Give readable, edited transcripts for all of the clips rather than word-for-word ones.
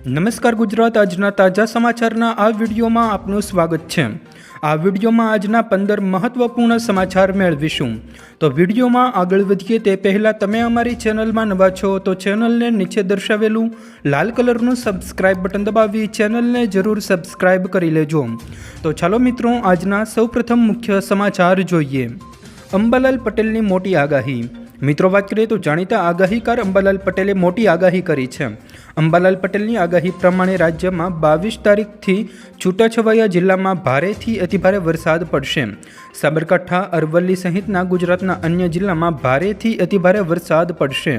નમસ્કાર ગુજરાત, આજના તાજા સમાચારના આ વિડીયોમાં આપનું સ્વાગત છે। આ વિડીયોમાં આજના 15 મહત્વપૂર્ણ સમાચાર મેળવીશું। તો વિડીયોમાં આગળ વધીએ તે પહેલાં તમે અમારી ચેનલમાં નવા છો તો ચેનલને નીચે દર્શાવેલું લાલ કલરનું સબસ્ક્રાઇબ બટન દબાવી ચેનલને જરૂર સબસ્ક્રાઇબ કરી લેજો। તો ચાલો મિત્રો, આજના સૌપ્રથમ મુખ્ય સમાચાર જોઈએ। અંબાલાલ પટેલની મોટી આગાહી। મિત્રો, વાત કરીએ તો જાણીતા આગાહીકાર અંબાલાલ પટેલે મોટી આગાહી કરી છે। અંબાલાલ પટેલની આગાહી પ્રમાણે રાજ્યમાં 22 તારીખથી છૂટાછવાયા જિલ્લામાં ભારેથી અતિભારે વરસાદ પડશે। સાબરકાંઠા, અરવલ્લી સહિતના ગુજરાતના અન્ય જિલ્લામાં ભારેથી અતિભારે વરસાદ પડશે।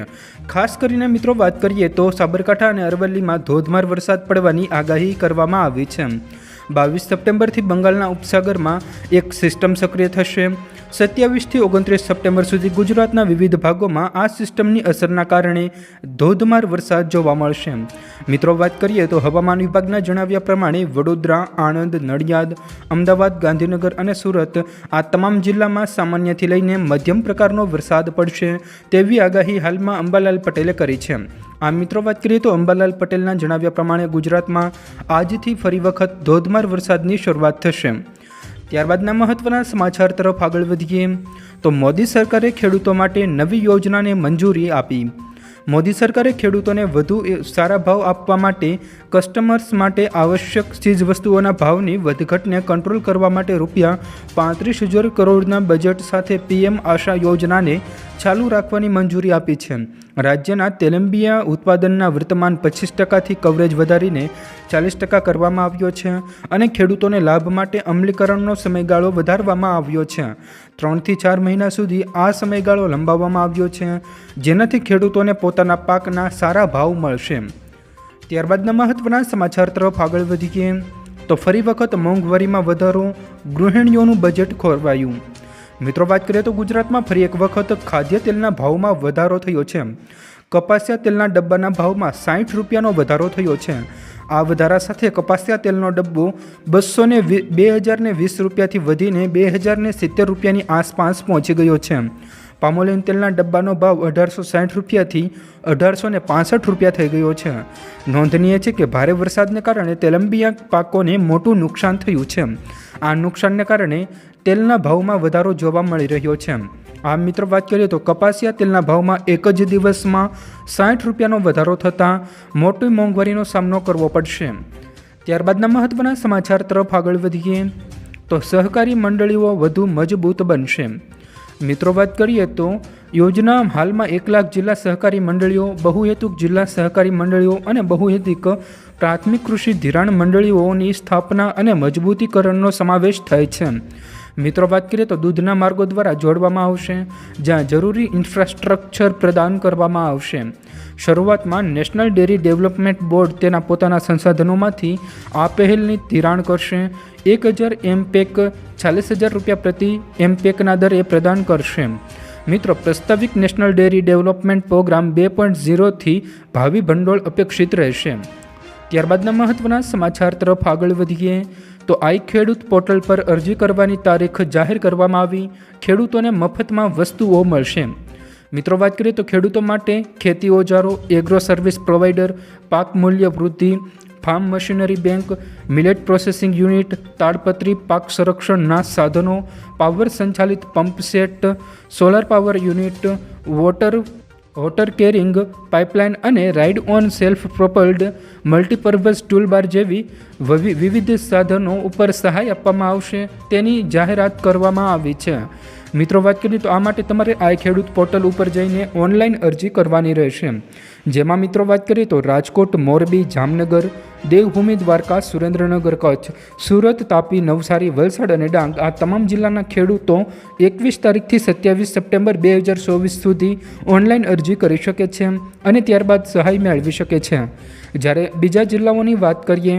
ખાસ કરીને મિત્રો વાત કરીએ તો સાબરકાંઠા અને અરવલ્લીમાં ધોધમાર વરસાદ પડવાની આગાહી કરવામાં આવી છે। 22 સપ્ટેમ્બરથી બંગાળના ઉપસાગરમાં એક સિસ્ટમ સક્રિય થશે। 27થી 29 સપ્ટેમ્બર સુધી ગુજરાતના વિવિધ ભાગોમાં આ સિસ્ટમની અસરના કારણે ધોધમાર વરસાદ જોવા મળશે। મિત્રો, વાત કરીએ તો હવામાન વિભાગના જણાવ્યા પ્રમાણે વડોદરા, આણંદ, નડિયાદ, અમદાવાદ, ગાંધીનગર અને સુરત આ તમામ જિલ્લામાં સામાન્યથી લઈને મધ્યમ પ્રકારનો વરસાદ પડશે તેવી આગાહી હાલમાં અંબાલાલ પટેલે કરી છે। આ મિત્રો, વાત કરીએ તો અંબાલાલ પટેલના જણાવ્યા પ્રમાણે ગુજરાતમાં આજથી ફરી વખત ધોધમાર વરસાદની શરૂઆત થશે। ત્યારબાદના મહત્વના સમાચાર તરફ આગળ વધીએ તો મોદી સરકારે ખેડૂતો માટે નવી યોજનાને મંજૂરી આપી। મોદી સરકારે ખેડૂતોને વધુ સારા ભાવ આપવા માટે કસ્ટમર્સ માટે આવશ્યક ચીજવસ્તુઓના ભાવની વધઘટને કંટ્રોલ કરવા માટે ₹35,000 કરોડના બજેટ સાથે પીએમ આશા યોજનાને ચાલુ રાખવાની મંજૂરી આપી છે। રાજ્યના તેલંબિયા ઉત્પાદનના વર્તમાન 25%થી કવરેજ વધારીને 40% કરવામાં આવ્યો છે અને ખેડૂતોને લાભ માટે અમલીકરણનો સમયગાળો વધારવામાં આવ્યો છે। 3 થી 4 મહિના સુધી આ સમયગાળો લંબાવવામાં આવ્યો છે, જેનાથી ખેડૂતોને પોતાના પાકના સારા ભાવ મળશે। ત્યારબાદના મહત્વના સમાચાર તરફ આગળ વધીએ તો ફરી વખત મોંઘવારીમાં વધારો, ગૃહિણીઓનું બજેટ ખોરવાયું। મિત્રો, વાત કરીએ તો ગુજરાતમાં ફરી એક વખત ખાદ્ય તેલના ભાવમાં વધારો થયો છે। કપાસિયા તેલના ડબ્બાના ભાવમાં ₹60નો વધારો થયો છે। આ વધારા સાથે કપાસિયા તેલનો ડબ્બો ₹2,020થી વધીને ₹2,070ની આસપાસ પહોંચી ગયો છે। પામોલીન તેલના ડબ્બાનો ભાવ ₹1,860થી ₹1,865 થઈ ગયો છે। નોંધનીય છે કે ભારે વરસાદને કારણે તેલંબિયા પાકોને મોટું નુકસાન થયું છે। આ નુકસાનને કારણે તેલના ભાવમાં વધારો જોવા મળી રહ્યો છે। આ મિત્રો, વાત કરીએ તો કપાસિયા તેલના ભાવમાં એક જ દિવસમાં ₹60નો વધારો થતાં મોટી મોંઘવારીનો સામનો કરવો પડશે। ત્યારબાદના મહત્વના સમાચાર તરફ આગળ વધીએ તો સહકારી મંડળીઓ વધુ મજબૂત બનશે। મિત્રો, વાત કરીએ તો યોજના હાલમાં 1 લાખ જિલ્લા સહકારી મંડળીઓ, બહુહેતુક જિલ્લા સહકારી મંડળીઓ અને બહુહેતુક પ્રાથમિક કૃષિ ધિરાણ મંડળીઓની સ્થાપના અને મજબૂતીકરણનો સમાવેશ થાય છે। મિત્રો, વાત કરીએ તો દૂધના માર્ગો દ્વારા જોડવામાં આવશે, જ્યાં જરૂરી ઇન્ફ્રાસ્ટ્રક્ચર પ્રદાન કરવામાં આવશે। શરૂઆતમાં નેશનલ ડેરી ડેવલપમેન્ટ બોર્ડ તેના પોતાના સંસાધનોમાંથી આ પહેલની ધિરાણ કરશે। 1000 એમપેક ₹40,000 પ્રતિ એમપેકના દરે પ્રદાન કરશે। મિત્રો, પ્રસ્તાવિક નેશનલ ડેરી ડેવલપમેન્ટ પ્રોગ્રામ 2.0થી ભાવિ ભંડોળ અપેક્ષિત રહેશે। ત્યારબાદના મહત્વના સમાચાર તરફ આગળ વધીએ તો આઈ ખેડૂત પોર્ટલ પર અરજી કરવાની તારીખ જાહેર કરવામાં આવી। ખેડૂતોને મફતમાં વસ્તુઓ મળશે। મિત્રો, વાત કરીએ તો ખેડૂતો માટે ખેતી ઓજારો, એગ્રો સર્વિસ પ્રોવાઇડર, પાક મૂલ્ય વૃદ્ધિ, farm machinery bank, millet processing unit, તાડપત્રી, પાક સંરક્ષણના સાધનો, પાવર સંચાલિત pump set, solar power unit, water carrying pipeline અને ride on self propelled multipurpose toolbar જેવી વિવિધ સાધનો ઉપર સહાય આપવામાં આવશે તેની જાહેરાત કરવામાં આવી છે। મિત્રો, વાત કરીએ તો આ માટે તમારે આ ખેડૂત પોર્ટલ ઉપર જઈને ઓનલાઈન અરજી કરવાની રહેશે, જેમાં મિત્રો વાત કરીએ તો રાજકોટ, મોરબી, જામનગર, દેવભૂમિ, દ્વારકા, સુરેન્દ્રનગર, કચ્છ, સુરત, તાપી, નવસારી, વલસાડ અને ડાંગ આ તમામ જિલ્લાના ખેડૂતો 21 તારીખથી 27 સપ્ટેમ્બર 2024 સુધી ઓનલાઈન અરજી કરી શકે છે અને ત્યારબાદ સહાય મેળવી શકે છે। જ્યારે બીજા જિલ્લાઓની વાત કરીએ,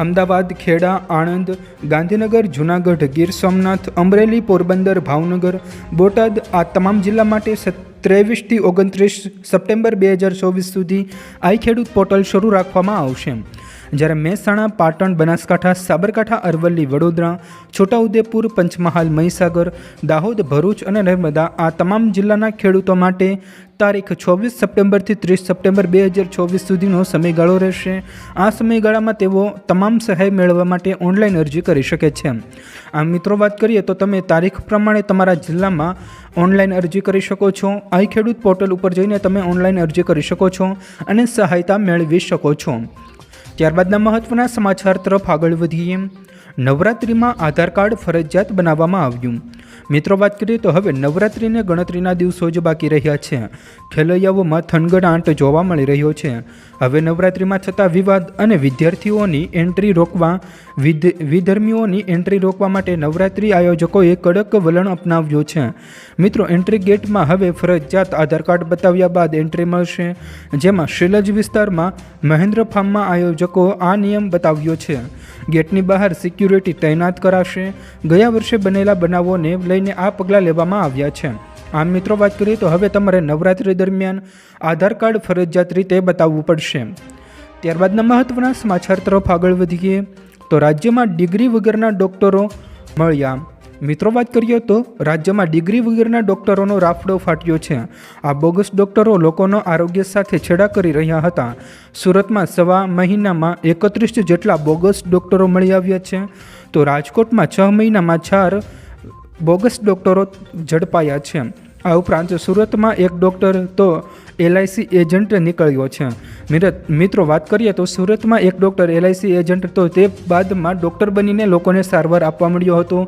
અમદાવાદ, ખેડા, આણંદ, ગાંધીનગર, જૂનાગઢ, ગીર સોમનાથ, અમરેલી, પોરબંદર, ભાવનગર, બોટાદ આ તમામ જિલ્લા માટે 23થી 29 સપ્ટેમ્બર 2024 સુધી આઈ ખેડૂત પોર્ટલ શરૂ રાખવામાં આવશે। જ્યારે મહેસાણા, પાટણ, બનાસકાંઠા, સાબરકાંઠા, અરવલ્લી, વડોદરા, છોટાઉદેપુર, પંચમહાલ, મહીસાગર, દાહોદ, ભરૂચ અને નર્મદા આ તમામ જિલ્લાના ખેડૂતો માટે તારીખ 24 સપ્ટેમ્બરથી 30 સપ્ટેમ્બર 2024 સુધીનો સમયગાળો રહેશે. આ સમયગાળામાં તેઓ તમામ સહાય મેળવવા માટે ઓનલાઈન અરજી કરી શકે છે. આમ મિત્રો વાત કરીએ તો તમે તારીખ પ્રમાણે તમારા જિલ્લામાં ઓનલાઈન અરજી કરી શકો છો. આઈ ખેડૂત પોર્ટલ ઉપર જઈને તમે ઓનલાઈન અરજી કરી શકો છો અને સહાયતા મેળવી શકો છો. ત્યારબાદના મહત્વના સમાચાર તરફ આગળ વધીએ. નવરાત્રિમાં આધાર કાર્ડ ફરજિયાત બનાવવામાં આવ્યું. મિત્રો વાત કરીએ તો હવે નવરાત્રિને ગણતરીના દિવસો જ બાકી રહ્યા છે. ખેલૈયાઓમાં થનગડાટ જોવા મળી રહ્યો છે. હવે નવરાત્રિમાં થતા વિવાદ અને વિદ્યાર્થીઓની એન્ટ્રી રોકવા વિધર્મીઓની એન્ટ્રી રોકવા માટે નવરાત્રિ આયોજકોએ કડક વલણ અપનાવ્યું છે. મિત્રો એન્ટ્રી ગેટમાં હવે ફરજિયાત આધાર કાર્ડ બતાવ્યા બાદ એન્ટ્રી મળશે. જેમાં શિલજ વિસ્તારમાં મહેન્દ્ર ફાર્મમાં આયોજકો આ નિયમ બતાવ્યો છે. ગેટની બહાર સિક્યુરિટી તૈનાત કરાશે. ગયા વર્ષે બનેલા બનાવોને લઈને આ પગલાં લેવામાં આવ્યા છે. આમ મિત્રો વાત કરીએ તો હવે તમારે નવરાત્રિ દરમિયાન આધાર કાર્ડ ફરજિયાત રીતે બતાવવું પડશે. ત્યારબાદના મહત્વના સમાચાર તરફ આગળ વધીએ તો રાજ્યમાં ડિગ્રી વગરના ડૉક્ટરો મળ્યા. મિત્રો વાત કરીએ તો રાજ્યમાં ડિગ્રી વગરના ડૉક્ટરોનો રાફડો ફાટ્યો છે. આ બોગસ ડૉક્ટરો લોકોનો આરોગ્ય સાથે છેડા કરી રહ્યા હતા. સુરતમાં સવા મહિનામાં 31 જેટલા બોગસ ડૉક્ટરો મળી આવ્યા છે. તો રાજકોટમાં 6 મહિનામાં 4 બોગસ ડૉક્ટરો ઝડપાયા છે. આ ઉપરાંત સુરતમાં એક ડૉક્ટર તો LIC એજન્ટ નીકળ્યો છે. મિત્રો વાત કરીએ તો સુરતમાં એક ડૉક્ટર LIC એજન્ટ તો તે બાદમાં ડૉક્ટર બનીને લોકોને સારવાર આપવા મળ્યો હતો.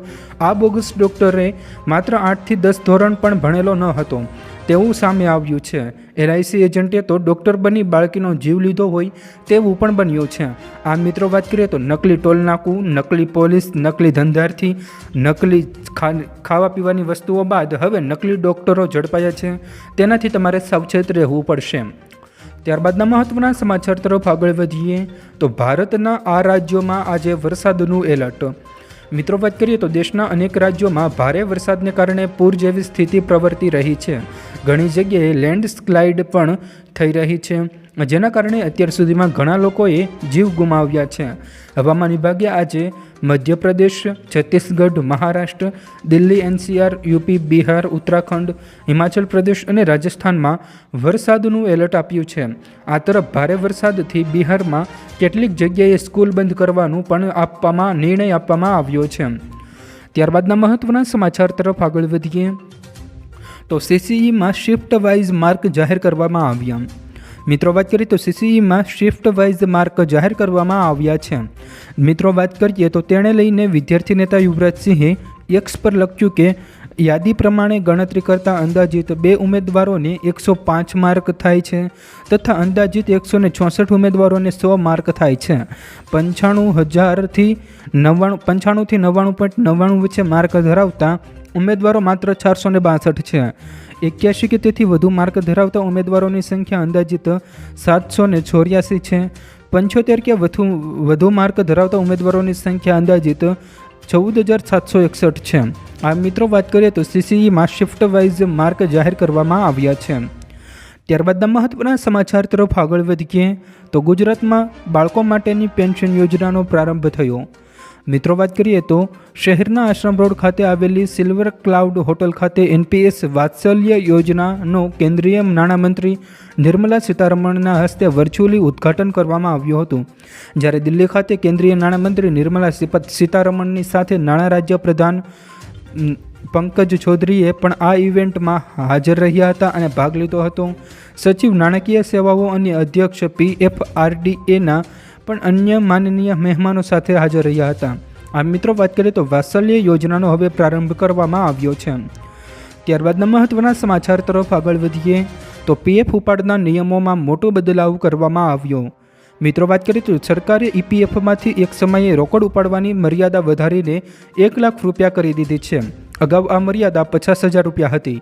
આ બોગસ ડૉક્ટરે માત્ર 8 થી 10 ધોરણ પણ ભણેલો ન હતો તેવું સામે આવ્યું છે. LIC એજન્ટે તો ડૉક્ટર બની બાળકીનો જીવ લીધો હોય તેવું પણ બન્યું છે. આ મિત્રો વાત કરીએ તો નકલી ટોલનાકું, નકલી પોલીસ, નકલી ધંધાર્થી, નકલી ખાવા પીવાની વસ્તુઓ બાદ હવે નકલી ડૉક્ટરો ઝડપાયા છે. તેનાથી તમારે સાવચેત રહેવું પડશે. ત્યારબાદના મહત્વના સમાચાર તરફ આગળ વધીએ તો ભારતના આ રાજ્યોમાં આજે વરસાદનું એલર્ટ. મિત્રો વાત કરીએ તો દેશના અનેક રાજ્યોમાં ભારે વરસાદને કારણે પૂર જેવી સ્થિતિ પ્રવર્તી રહી છે. ઘણી જગ્યાએ લેન્ડસ્લાઇડ પણ થઈ રહી છે, જેના કારણે અત્યાર સુધીમાં ઘણા લોકોએ જીવ ગુમાવ્યા છે. હવામાન વિભાગે આજે મધ્યપ્રદેશ, છત્તીસગઢ, મહારાષ્ટ્ર, દિલ્હી, NCR, UP, બિહાર, ઉત્તરાખંડ, હિમાચલ પ્રદેશ અને રાજસ્થાનમાં વરસાદનું એલર્ટ આપ્યું છે. આ તરફ ભારે વરસાદથી બિહારમાં કેટલીક જગ્યાએ સ્કૂલ બંધ કરવાનું પણ નિર્ણય આપવામાં આવ્યો છે. ત્યારબાદના મહત્વના સમાચાર તરફ આગળ વધીએ તો CCEમાં શિફ્ટ વાઇઝ માર્ક જાહેર કરવામાં આવ્યા. મિત્રો વાત કરીએ તો CCEમાં શિફ્ટ વાઇઝ માર્ક જાહેર કરવામાં આવ્યા છે. મિત્રો વાત કરીએ તો તેણે લઈને વિદ્યાર્થી નેતા યુવરાજસિંહે X પર લખ્યું કે યાદી પ્રમાણે ગણતરી કરતા અંદાજિત 2 ઉમેદવારોને 105 માર્ક થાય છે તથા અંદાજિત 164 ઉમેદવારોને 100 માર્ક થાય છે. 95,000 થી 99.99 વચ્ચે માર્ક ધરાવતા ઉમેદવારો માત્ર 462 છે. 81 કે તેથી વધુ માર્ક ધરાવતા ઉમેદવારોની સંખ્યા અંદાજિત 784 છે. 75 કે વધુ માર્ક ધરાવતા ઉમેદવારોની સંખ્યા અંદાજિત 14,761 છે. આ મિત્રો વાત કરીએ તો CCEમાં શિફ્ટ વાઇઝ માર્ક જાહેર કરવામાં આવ્યા છે. ત્યારબાદના મહત્વના સમાચાર તરફ આગળ વધીએ તો ગુજરાતમાં બાળકો માટેની પેન્શન યોજનાનો પ્રારંભ થયો. મિત્રો વાત કરીએ તો શહેરના આશ્રમ રોડ ખાતે આવેલી સિલ્વર ક્લાઉડ હોટલ ખાતે NPS વાત્સલ્ય યોજનાનો કેન્દ્રીય નાણામંત્રી નિર્મલા સીતારમણના હસ્તે વર્ચ્યુઅલી ઉદ્ઘાટન કરવામાં આવ્યું હતું. જ્યારે દિલ્હી ખાતે કેન્દ્રીય નાણામંત્રી નિર્મલા સીતારમણની સાથે નાણાં રાજ્ય પ્રધાન પંકજ ચૌધરીએ પણ આ ઇવેન્ટમાં હાજર રહ્યા હતા અને ભાગ લીધો હતો. સચિવ નાણાકીય સેવાઓ અને અધ્યક્ષ PFRDAના પણ અન્ય માનનીય મહેમાનો સાથે હાજર રહ્યા હતા. આ મિત્રો વાત કરીએ તો વાત્સલ્ય યોજનાનો હવે પ્રારંભ કરવામાં આવ્યો છે. ત્યારબાદના મહત્વના સમાચાર તરફ આગળ વધીએ તો PF ઉપાડના નિયમોમાં મોટો બદલાવ કરવામાં આવ્યો. મિત્રો વાત કરીએ તો સરકારે EPFમાંથી એક સમયે રોકડ ઉપાડવાની મર્યાદા વધારીને 1 લાખ રૂપિયા કરી દીધી છે. અગાઉ આ મર્યાદા 50,000 રૂપિયા હતી.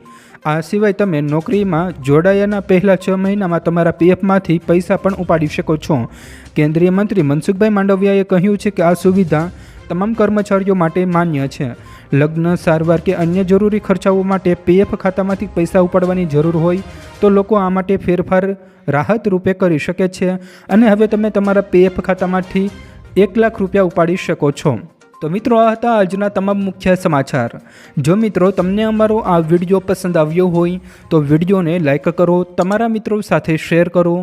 આ સિવાય તમે નોકરીમાં જોડાયાના પહેલા 6 મહિનામાં તમારા PFમાંથી પૈસા પણ ઉપાડી શકો છો. કેન્દ્રીય મંત્રી મનસુખભાઈ માંડવિયાએ કહ્યું છે કે આ સુવિધા તમામ કર્મચારીઓ માટે માન્ય છે. લગ્ન, સારવાર કે અન્ય જરૂરી ખર્ચાઓ માટે પીએફ ખાતામાંથી પૈસા ઉપાડવાની જરૂર હોય તો લોકો આ માટે ફેરફાર રાહત રૂપે કરી શકે છે અને હવે તમે તમારા પીએફ ખાતામાંથી 1 લાખ રૂપિયા ઉપાડી શકો છો. તો મિત્રો, આ હતા આજના તમામ મુખ્ય સમાચાર. જો મિત્રો તમને અમારો આ વિડીયો પસંદ આવ્યો હોય તો વિડીયોને લાઈક કરો, તમારા મિત્રો સાથે શેર કરો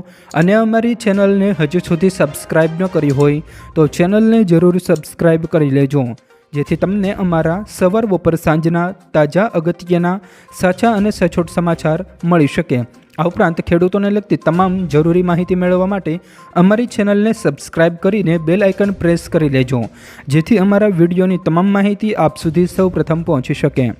અને અમારી ચેનલને હજુ સુધી સબસ્ક્રાઈબ ન કરી હોય તો ચેનલને જરૂર સબસ્ક્રાઈબ કરી લેજો, જેથી તમને અમારા સવાર, બપોર, સાંજના તાજા, અગત્યના, સાચા અને સચોટ સમાચાર મળી શકે. આ ઉપરાંત ખેડૂતોને લગતી તમામ જરૂરી માહિતી મેળવવા માટે અમારી ચેનલને સબસ્ક્રાઈબ કરીને બેલ આઇકન પ્રેસ કરી લેજો, જેથી અમારા વિડીયોની તમામ માહિતી આપ સુધી સૌપ્રથમ પહોંચી શકે.